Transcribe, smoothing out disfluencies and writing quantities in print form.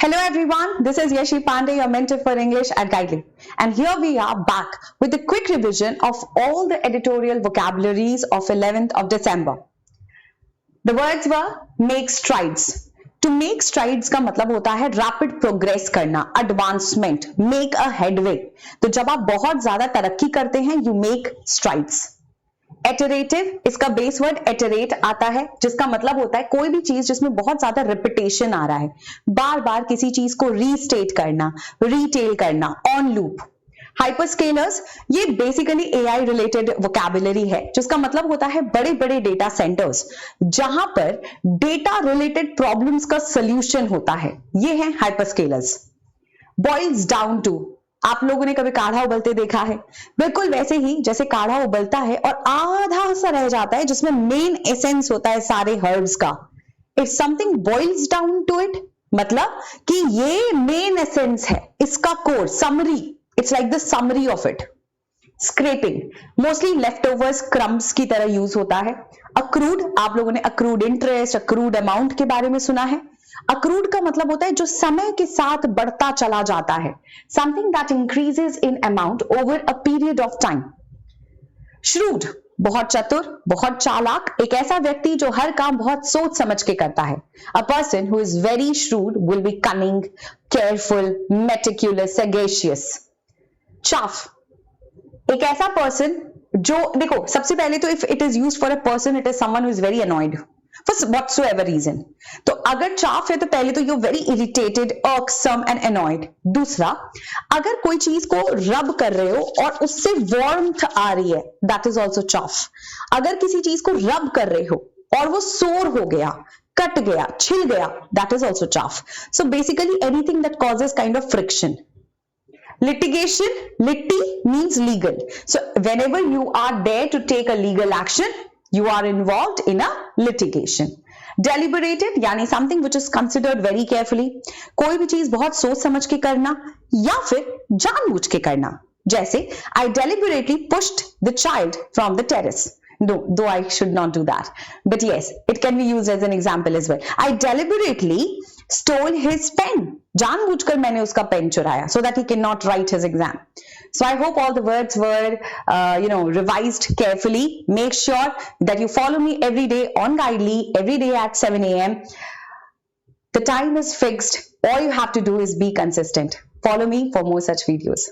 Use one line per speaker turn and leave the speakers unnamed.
Hello everyone, this is Yashi Pandey, your mentor for English at Guidely. And here we are back with a quick revision of all the editorial vocabularies of 11th of December. The words were make strides. To make strides का मतलब होता है rapid progress करना, advancement, make a headway. तो जब आप बहुत ज्यादा तरक्की करते हैं, you make strides. एटरेटिव, इसका बेस वर्ड एटरेट आता है जिसका मतलब होता है कोई भी चीज जिसमें बहुत ज्यादा रिपीटेशन आ रहा है, बार बार किसी चीज को रीस्टेट करना, रिटेल करना, ऑन लूप. हाइपरस्केलर्स, ये बेसिकली एआई रिलेटेड वोकैबुलरी है जिसका मतलब होता है बड़े बड़े डेटा सेंटर्स जहां पर डेटा रिलेटेड प्रॉब्लम्स का सोल्यूशन होता है, ये है हाइपरस्केलर्स. बॉइल्स डाउन टू, आप लोगों ने कभी काढ़ा उबलते देखा है? बिल्कुल वैसे ही जैसे काढ़ा उबलता है और आधा सा रह जाता है जिसमें मेन एसेंस होता है सारे हर्ब्स का. If something boils down to it, मतलब कि ये मेन एसेंस है, इसका core, summary, it's like the summary of it. Scraping mostly leftovers, crumbs की तरह यूज होता है. अक्रूड, आप लोगों ने अक्रूड इंटरेस्ट, अक्रूड अमाउंट के बारे में सुना है. अक्रूड का मतलब होता है जो समय के साथ बढ़ता चला जाता है, something that increases in amount over a period of time. Shrewd, बहुत चतुर, बहुत चालाक, एक ऐसा व्यक्ति जो हर काम बहुत सोच समझ के करता है. A person who is very shrewd will be cunning, careful, meticulous, sagacious. Chaff, एक ऐसा पर्सन जो, देखो सबसे पहले तो if it is used for a person, it is someone who is very annoyed for whatsoever reason. तो अगर chaff है तो पहले तो you're very irritated, irksome and annoyed. दूसरा, अगर कोई चीज को रब कर रहे हो और उससे warmth आ रही है, that is also chaff. अगर किसी चीज को रब कर रहे हो और वो सोर हो गया, कट गया, छिल गया, that is also chaff. So basically anything that causes kind of friction. Litigation, litti means legal. So whenever you are there to take a legal action, you are involved in a litigation. Deliberated यानी something which is considered very carefully, कोई भी चीज बहुत सोच समझ के करना या फिर जानबूझ के करना. जैसे I deliberately pushed the child from the terrace. No, though I should not do that, but yes, it can be used as an example as well. I deliberately stole his pen. जानबूझकर मैंने उसका pen चुराया so that he cannot write his exam. So I hope all the words were revised carefully. Make sure that you follow me every day on Guidely, every day at 7 a.m. The time is fixed. All you have to do is be consistent. Follow me for more such videos.